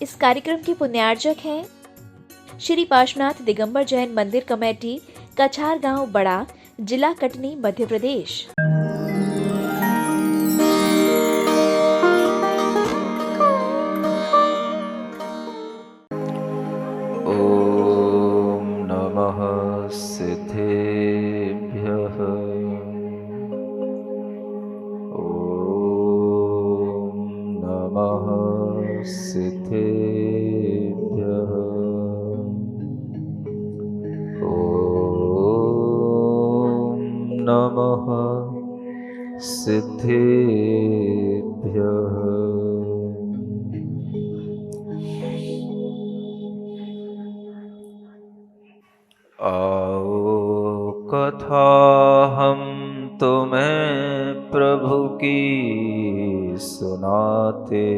इस कार्यक्रम के पुण्यार्जक हैं श्री पार्श्वनाथ दिगंबर जैन मंदिर कमेटी, कछार गांव बड़ा, जिला कटनी, मध्य प्रदेश। ओम नमः सिद्धेभ्यः। ओम नमः सिद्धेभ्यः। ओम नमः सिद्धेभ्यः। आओ कथा हम तुम्हें प्रभु की सुनाते,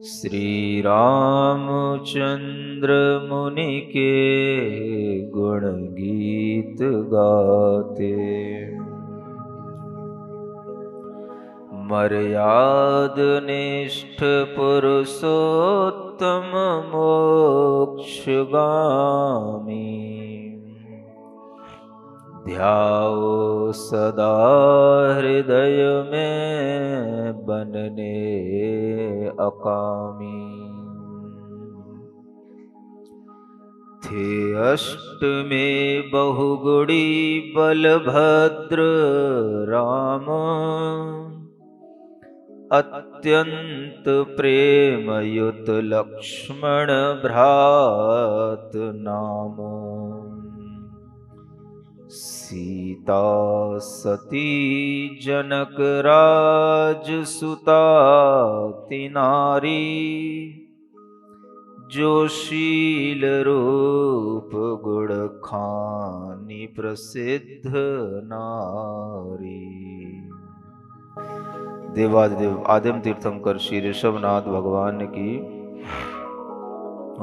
श्री रामचंद्र मुनि के गुण गीत गाते। मर्याद निष्ठ पुरुषोत्तम मोक्षगामी, ध्याओ सदा हृदय में बनने अकामी। थे अष्ट में बहुगुणी बलभद्र राम, अत्यंत प्रेमयुत लक्ष्मण भ्रात नाम। सीता सती जनक राज सुता तिनारी, जो शील रूप गुण खानी प्रसिद्ध नारी। देवादिदेव आदिम तीर्थंकर श्री ऋषभनाथ भगवान की,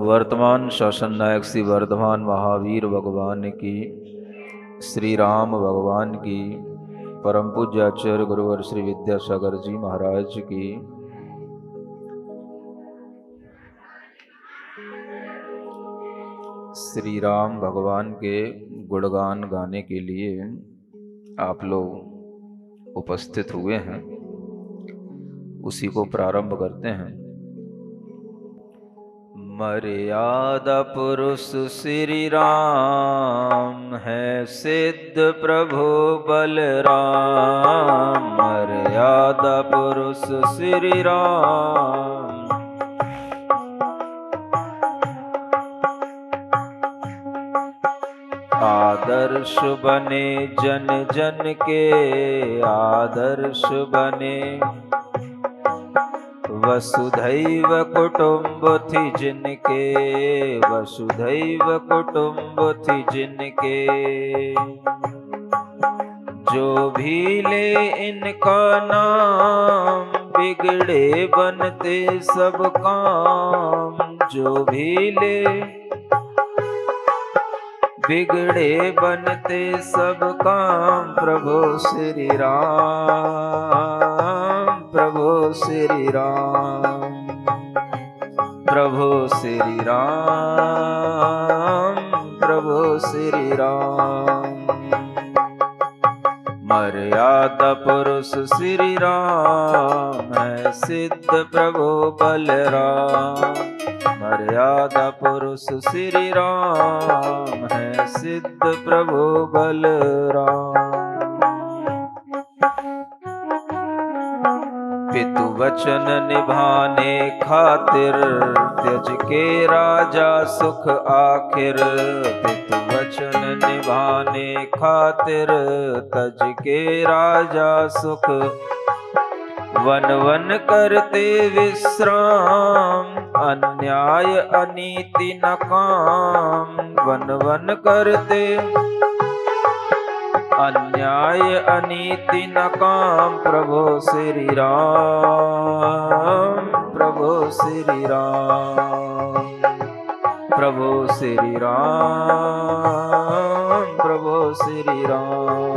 वर्तमान शासन नायक श्री वर्धमान महावीर भगवान की, श्री राम भगवान की, परम पूज्य आचार्य गुरुवर श्री विद्यासागर जी महाराज की, श्री राम भगवान के गुणगान गाने के लिए आप लोग उपस्थित हुए हैं, उसी को प्रारंभ करते हैं। मर्यादा पुरुष श्री राम है, सिद्ध प्रभु बलराम। मर्यादा पुरुष श्री राम, आदर्श बने जन जन के, आदर्श बने। वसुधैव कुटुंब थी जिनके, वसुधैव कुटुंब थी जिनके। जो भी ले इनका नाम, बिगड़े बनते सब काम। जो भी ले बिगड़े बनते सब काम। प्रभु श्री राम, प्रभु श्री राम, प्रभु श्री राम, प्रभु श्री राम। मर्यादा पुरुष श्री राम है, सिद्ध प्रभु बलराम। मर्यादा पुरुष श्री राम है, सिद्ध प्रभु बलराम। पितु वचन निभाने खातिर, त्यज के राजा सुख आखिर। पितु वचन निभाने खातिर, तज के राजा सुख। वन वन करते विश्राम, अन्याय अनीति न काम। वन वन करते अन्याय अनीति न काम। प्रभु श्री राम, प्रभु श्री राम, प्रभु श्री राम, प्रभु श्री राम।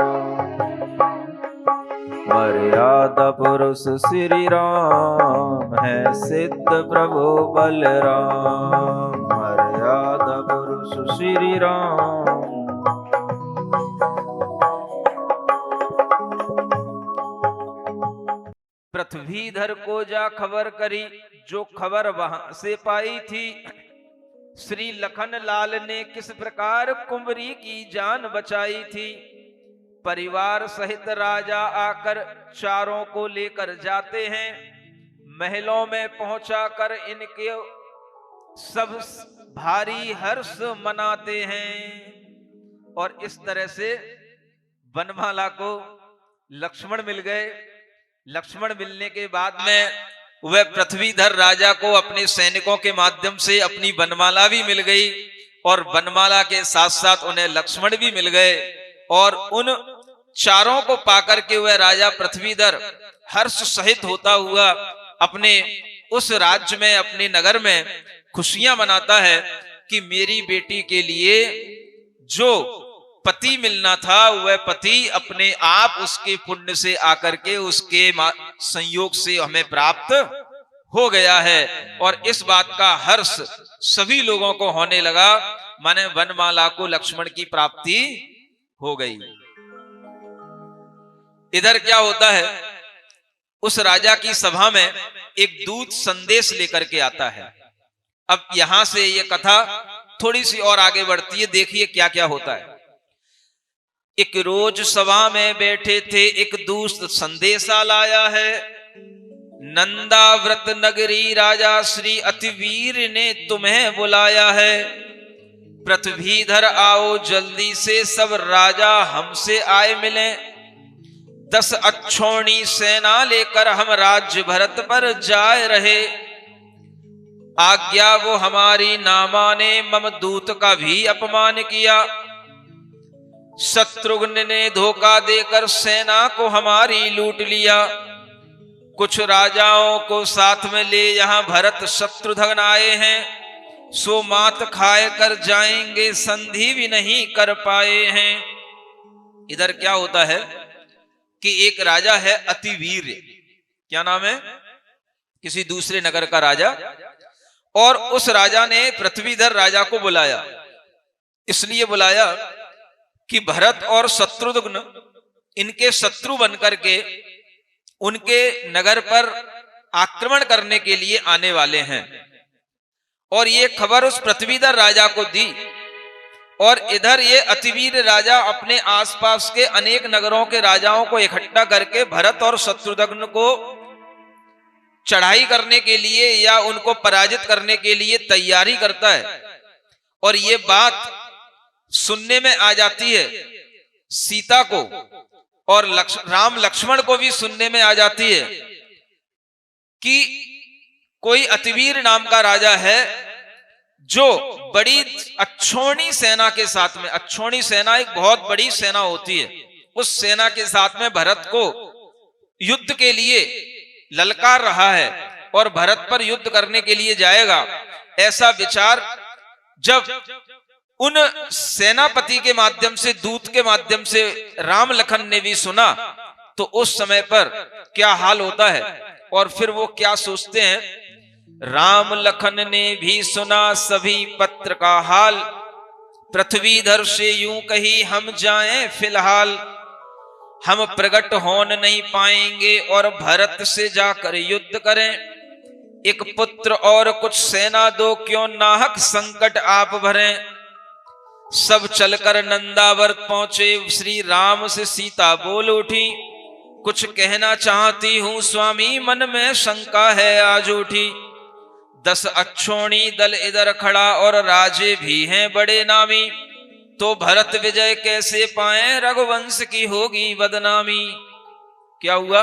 मर्यादा पुरुष श्री राम है सिद्ध प्रभु बलराम। मर्यादा पुरुष श्री राम। पृथ्वीधर को जा खबर करी, जो खबर वहां से पाई थी। श्री लखन लाल ने किस प्रकार कुंवरी की जान बचाई थी। परिवार सहित राजा आकर चारों को लेकर जाते हैं। महलों में पहुंचाकर इनके सब भारी हर्ष मनाते हैं। और इस तरह से वनमाला को लक्ष्मण मिल गए। लक्ष्मण मिलने के बाद में वह पृथ्वीधर राजा को अपने सैनिकों के माध्यम से अपनी वनमाला भी मिल गई और वनमाला के साथ साथ उन्हें लक्ष्मण भी मिल गए। और उन चारों को पाकर के वह राजा पृथ्वीधर हर्ष सहित होता हुआ अपने उस राज्य में, अपने नगर में खुशियां मनाता है कि मेरी बेटी के लिए जो पति मिलना था वह पति अपने आप उसके पुण्य से आकर के उसके संयोग से हमें प्राप्त हो गया है। और इस बात का हर्ष सभी लोगों को होने लगा, माने वनमाला को लक्ष्मण की प्राप्ति हो गई। इधर क्या होता है, उस राजा की सभा में एक दूत संदेश लेकर के आता है। अब यहां से यह कथा थोड़ी सी और आगे बढ़ती है, देखिए क्या क्या होता है। एक रोज सभा में बैठे थे, एक दूत संदेशा लाया है। नंदाव्रत नगरी राजा श्री अतिवीर ने तुम्हें बुलाया है। पृथ्वीधर आओ जल्दी से, सब राजा हमसे आए मिले। 10 अक्षौणी सेना लेकर हम राज्य भरत पर जाए रहे। आज्ञा वो हमारी ना माने, मम दूत का भी अपमान किया। शत्रुघ्न ने धोखा देकर सेना को हमारी लूट लिया। कुछ राजाओं को साथ में ले यहाँ भरत शत्रुघ्न आए हैं। सो मात खाए कर जाएंगे, संधि भी नहीं कर पाए हैं। इधर क्या होता है कि एक राजा है अतिवीर, क्या नाम है, किसी दूसरे नगर का राजा। और उस राजा ने पृथ्वीधर राजा को बुलाया। इसलिए बुलाया कि भरत और शत्रुघ्न इनके शत्रु बनकर के उनके नगर पर आक्रमण करने के लिए आने वाले हैं। और ये खबर उस पृथ्वीधर राजा को दी। और इधर ये अतिवीर राजा अपने आसपास के अनेक नगरों के राजाओं को इकट्ठा करके भरत और शत्रुघ्न को चढ़ाई करने के लिए या उनको पराजित करने के लिए तैयारी करता है। और ये बात सुनने में आ जाती है सीता को, और राम लक्ष्मण को भी सुनने में आ जाती है कि कोई अतिवीर नाम का राजा है जो बड़ी अक्षौणी सेना के साथ में, अक्षौणी सेना एक बहुत बड़ी सेना होती है, उस सेना के साथ में भरत को युद्ध के लिए ललकार रहा है और भरत पर युद्ध करने के लिए जाएगा। ऐसा विचार जब उन सेनापति के माध्यम से, दूत के माध्यम से राम लखन ने भी सुना तो उस समय पर क्या हाल होता है और फिर वो क्या सोचते हैं। राम लखन ने भी सुना सभी पत्र का हाल। पृथ्वीधर से यूं कही हम जाएं फिलहाल। हम प्रकट होन नहीं पाएंगे और भरत से जाकर युद्ध करें। एक पुत्र और कुछ सेना दो, क्यों नाहक संकट आप भरें। सब चलकर नंदावर्त पहुंचे, श्री राम से सीता बोल उठी। कुछ कहना चाहती हूं स्वामी, मन में शंका है आज उठी। 10 अक्षौणी दल इधर खड़ा और राजे भी हैं बड़े नामी। तो भरत विजय कैसे पाए, रघुवंश की होगी बदनामी। क्या हुआ,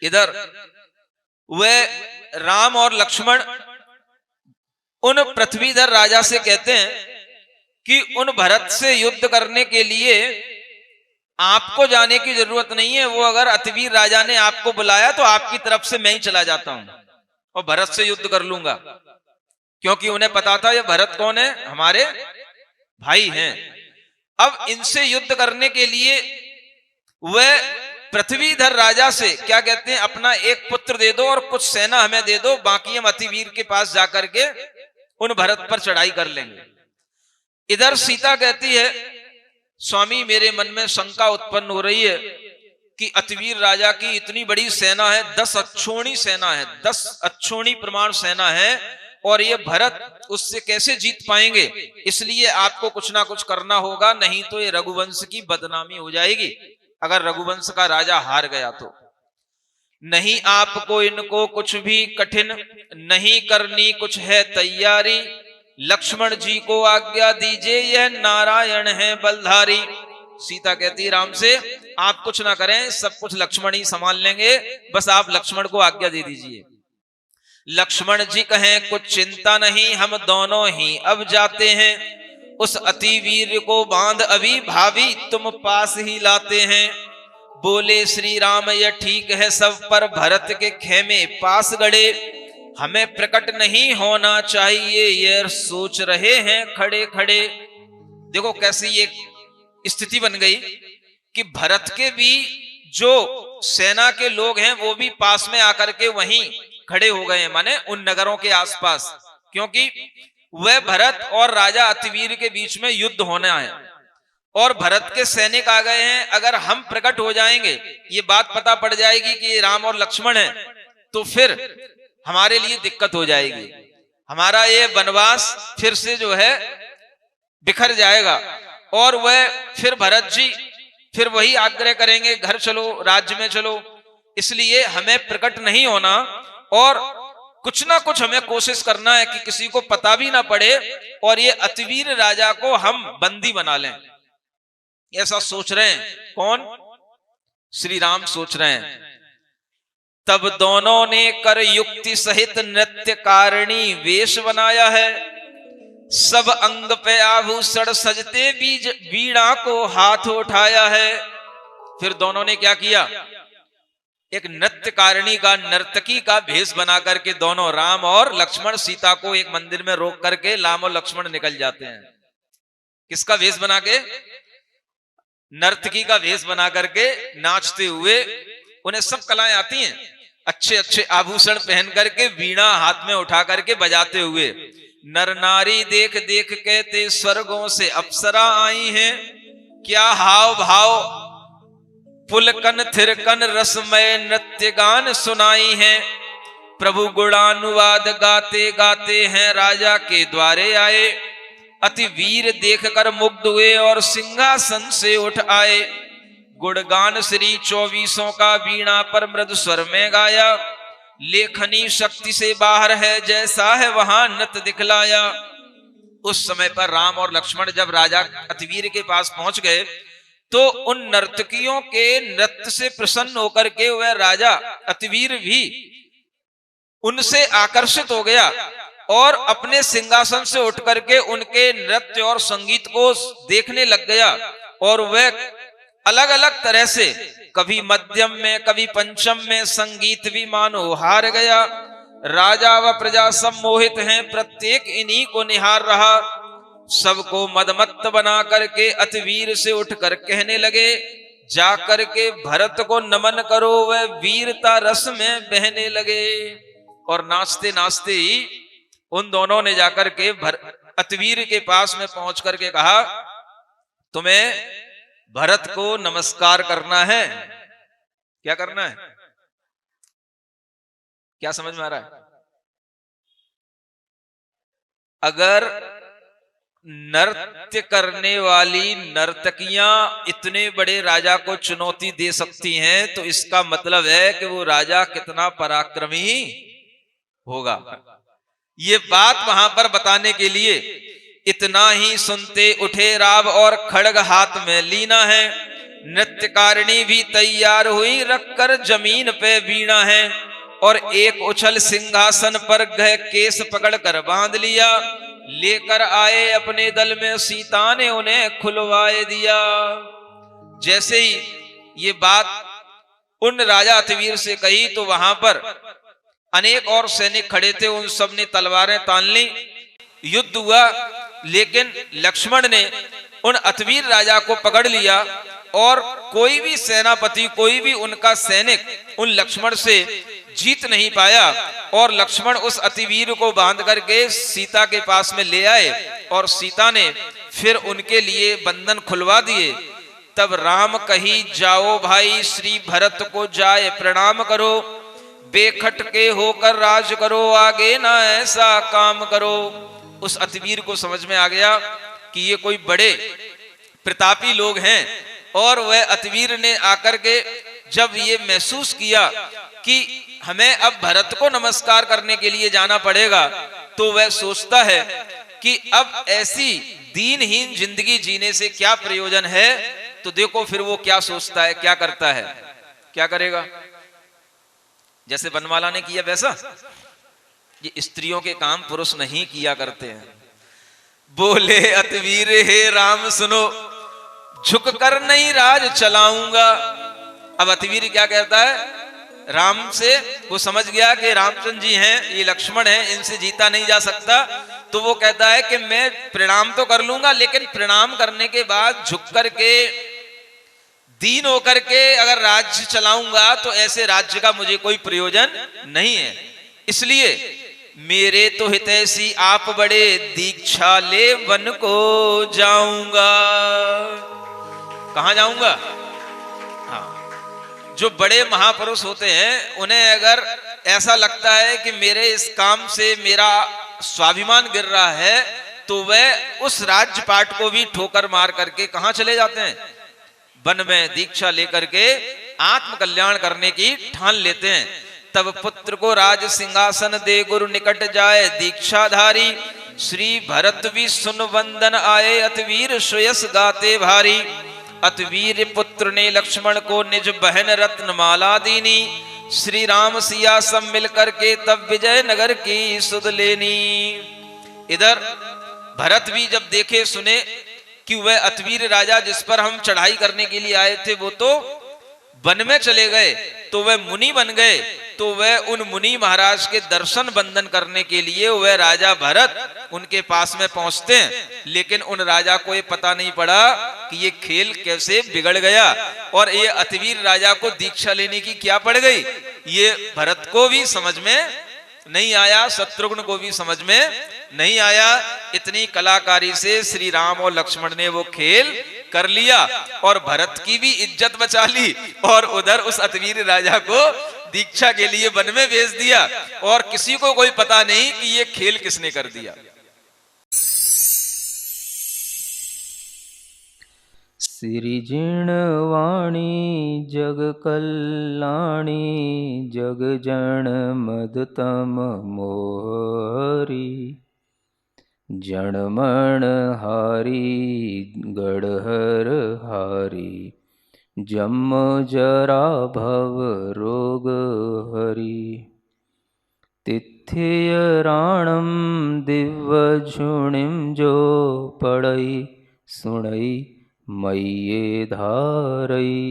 इधर वह राम और लक्ष्मण उन पृथ्वीधर राजा से कहते हैं कि उन भरत से युद्ध करने के लिए आपको जाने की जरूरत नहीं है। वो अगर अतिवीर राजा ने आपको बुलाया तो आपकी तरफ से मैं ही चला जाता हूं और भरत से युद्ध कर लूंगा, क्योंकि उन्हें पता था ये भरत कौन है, हमारे भाई हैं। अब इनसे युद्ध करने के लिए वह पृथ्वीधर राजा से क्या कहते हैं, अपना एक पुत्र दे दो और कुछ सेना हमें दे दो, बाकी हम अतिवीर के पास जाकर के उन भरत पर चढ़ाई कर लेंगे। इधर सीता कहती है, स्वामी मेरे मन में शंका उत्पन्न हो रही है कि अतिवीर राजा की इतनी बड़ी सेना है, 10 अक्षोणी सेना है, 10 अक्षोणी प्रमाण सेना है, और ये भरत उससे कैसे जीत पाएंगे, इसलिए आपको कुछ ना कुछ करना होगा, नहीं तो ये रघुवंश की बदनामी हो जाएगी। अगर रघुवंश का राजा हार गया तो नहीं, आपको इनको कुछ भी कठिन नहीं करनी, कुछ है तैयारी, लक्ष्मण जी को आज्ञा दीजिए, यह नारायण है बलधारी। सीता कहती राम से, आप कुछ ना करें, सब कुछ लक्ष्मण ही संभाल लेंगे, बस आप लक्ष्मण को आज्ञा दे दीजिए। लक्ष्मण जी कहें, कुछ चिंता नहीं, हम दोनों ही अब जाते हैं, उस अतिवीर को बांध अभी भाभी तुम पास ही लाते हैं। बोले श्री राम, यह ठीक है सब, पर भरत के खेमे पास गड़े, हमें प्रकट नहीं होना चाहिए, ये सोच रहे हैं खड़े खड़े। देखो कैसी ये स्थिति बन गई कि भरत के भी जो सेना के लोग हैं वो भी पास में आकर के वहीं खड़े हो गए हैं, माने उन नगरों के आसपास, क्योंकि वह भरत और राजा अतिवीर के बीच में युद्ध होना है और भरत के सैनिक आ गए हैं। अगर हम प्रकट हो जाएंगे, ये बात पता पड़ जाएगी कि ये राम और लक्ष्मण हैं, तो फिर हमारे लिए दिक्कत हो जाएगी, हमारा ये वनवास फिर से जो है बिखर जाएगा, और वह फिर भरत जी फिर वही आग्रह करेंगे, घर चलो, राज्य में चलो। इसलिए हमें प्रकट नहीं होना और कुछ ना कुछ हमें कोशिश करना है कि किसी को पता भी ना पड़े और ये अतिवीर राजा को हम बंदी बना लें। ऐसा सोच रहे हैं कौन? श्री राम सोच रहे हैं। तब दोनों ने कर युक्ति सहित नृत्य कारिणी वेश बनाया है, सब अंग पे आभूषण सजते बीज वीणा को हाथ उठाया है। फिर दोनों ने क्या किया, एक नृत्यकारिणी का, नर्तकी का भेष बना करके दोनों राम और लक्ष्मण सीता को एक मंदिर में रोक करके राम और लक्ष्मण निकल जाते हैं। किसका भेष बना के? नर्तकी का भेष बना करके नाचते हुए, उन्हें सब कलाएं आती हैं, अच्छे अच्छे आभूषण पहन करके वीणा हाथ में उठा करके बजाते हुए। नर नारी देख देख कहते स्वर्गों से अप्सरा आई हैं, क्या हाव भाव पुलकन थिरकन रसमय नृत्य गान सुनाई हैं। प्रभु गुणानुवाद गाते गाते हैं राजा के द्वारे आए, अति वीर देखकर मुग्ध हुए और सिंहासन से उठ आए। गुणगान श्री 24 का वीणा पर मृदु स्वर में गाया, लेखनी शक्ति से बाहर है जैसा है वहां नृत्य दिखलाया। उस समय पर राम और लक्ष्मण जब राजा अतिवीर के पास पहुंच गए तो उन नर्तकियों के नृत्य से प्रसन्न होकर के वह राजा अतिवीर भी उनसे आकर्षित हो गया और अपने सिंहासन से उठ करके उनके नृत्य और संगीत को देखने लग गया। और वह अलग अलग तरह से, कभी मध्यम में कभी पंचम में संगीत भी मानो हार गया। राजा व प्रजा सब मोहित हैं, प्रत्येक इन्हीं को निहार रहा। सबको मदमत्त बना करके अतिवीर से उठकर कहने लगे, जाकर के भरत को नमन करो, वह वीरता रस में बहने लगे। और नाचते नाचते ही उन दोनों ने जाकर के अतिवीर के पास में पहुंच करके कहा, तुम्हें भरत को नमस्कार करना है। क्या करना है? क्या समझ में आ रहा है? अगर नृत्य करने वाली नर्तकियां इतने बड़े राजा को चुनौती दे सकती हैं तो इसका मतलब है कि वो राजा कितना पराक्रमी होगा। ये बात वहां पर बताने के लिए इतना ही सुनते उठे राव और खड़ग हाथ में लीना है। नृत्यकारिणी भी तैयार हुई, रखकर जमीन पे वीणा है और एक उछल सिंहासन पर गए केस पकड़कर बांध लिया। लेकर आए अपने दल में सीता ने उन्हें खुलवाए दिया। जैसे ही ये बात उन राजा अतिवीर से कही तो वहां पर अनेक और सैनिक खड़े थे, उन सब ने तलवारें तान ली। युद्ध हुआ, लेकिन लक्ष्मण ने उन अतिवीर राजा को पकड़ लिया और कोई भी सेनापति, कोई भी उनका सैनिक उन लक्ष्मण से जीत नहीं पाया। और लक्ष्मण उस अतिवीर को बांध करके सीता के पास में ले आए और सीता ने फिर उनके लिए बंधन खुलवा दिए। तब राम कही जाओ भाई, श्री भरत को जाए प्रणाम करो, बेखट के होकर राज करो, आगे ना ऐसा काम करो। उस अतिवीर को समझ में आ गया कि ये कोई बड़े प्रतापी लोग हैं, और वह अतिवीर ने आकर के जब ये महसूस किया कि हमें अब भरत को नमस्कार करने के लिए जाना पड़ेगा, तो वह सोचता है कि अब ऐसी दीनहीन जिंदगी जीने से क्या प्रयोजन है। तो देखो फिर वो क्या सोचता है, क्या करता है, क्या करेगा। जैसे बनमाला ने किया वैसा, ये स्त्रियों के काम पुरुष नहीं किया करते हैं। बोले अतिवीर हे राम सुनो, झुक कर नहीं राज चलाऊंगा। अब अतिवीर क्या कहता है राम से, वो समझ गया कि रामचंद्र जी हैं, ये लक्ष्मण हैं, इनसे जीता नहीं जा सकता। तो वो कहता है कि मैं प्रणाम तो कर लूंगा, लेकिन प्रणाम करने के बाद झुक करके दीन होकर के अगर राज्य चलाऊंगा तो ऐसे राज्य का मुझे कोई प्रयोजन नहीं है। इसलिए मेरे तो हितैषी आप बड़े, दीक्षा ले वन को जाऊंगा। कहां जाऊंगा? हाँ, जो बड़े महापुरुष होते हैं उन्हें अगर ऐसा लगता है कि मेरे इस काम से मेरा स्वाभिमान गिर रहा है, तो वह उस राज्यपाट को भी ठोकर मार करके कहां चले जाते हैं? वन में दीक्षा लेकर के आत्म कल्याण करने की ठान लेते हैं। तब पुत्र को राज सिंहासन दे, गुरु निकट जाए दीक्षाधारी। श्री भरत भी सुन वंदन आए, अतिवीर श्रेयस गाते भारी। अतिवीर पुत्र ने लक्ष्मण को निज बहन रत्न माला दीनी। श्री राम सिया सब मिलकर के तब विजय नगर की सुध लेनी। इधर भरत भी जब देखे सुने कि वह अतिवीर राजा जिस पर हम चढ़ाई करने के लिए आए थे वो तो वन में चले गए, तो वह मुनि बन गए। तो वह उन मुनि महाराज के दर्शन बंदन करने के लिए वह राजा भरत उनके पास में पहुंचते हैं। लेकिन उन राजा को ये पता नहीं पड़ा कि ये खेल कैसे बिगड़ गया और ये अतिवीर राजा को दीक्षा लेने की क्या पड़ गई। ये भरत को भी समझ में नहीं आया, शत्रुघ्न को भी समझ में नहीं आया। इतनी कलाकारी से श्री राम और लक्ष्मण ने वो खेल कर लिया और भरत की भी इज्जत बचा ली, और उधर उस अतिवीर राजा को दीक्षा के लिए वन में भेज दिया, और किसी को कोई पता नहीं कि ये खेल किसने कर दिया। सिरिजिणवाणी जग कल्याणी, जग जन मदतम मोहरी। जनमण हारी गढ़हर हारी, जम जरा भव रोग हरी। तिथ्य राणम दिव्य झुणिम जो पड़ई, सुणई मय्ये धारई।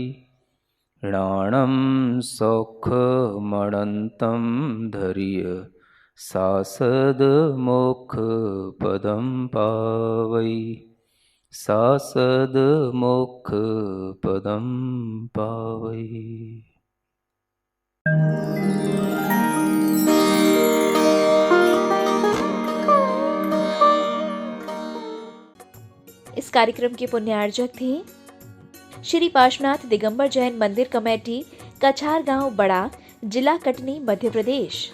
राणम सौख मणंतम धर्य, सासद मोक्ष पदम पावई। सासद मोक्ष पदम पावई। इस कार्यक्रम के पुण्यार्जक थे श्री पार्श्वनाथ दिगंबर जैन मंदिर कमेटी, कछार गांव बड़ा, जिला कटनी, मध्य प्रदेश।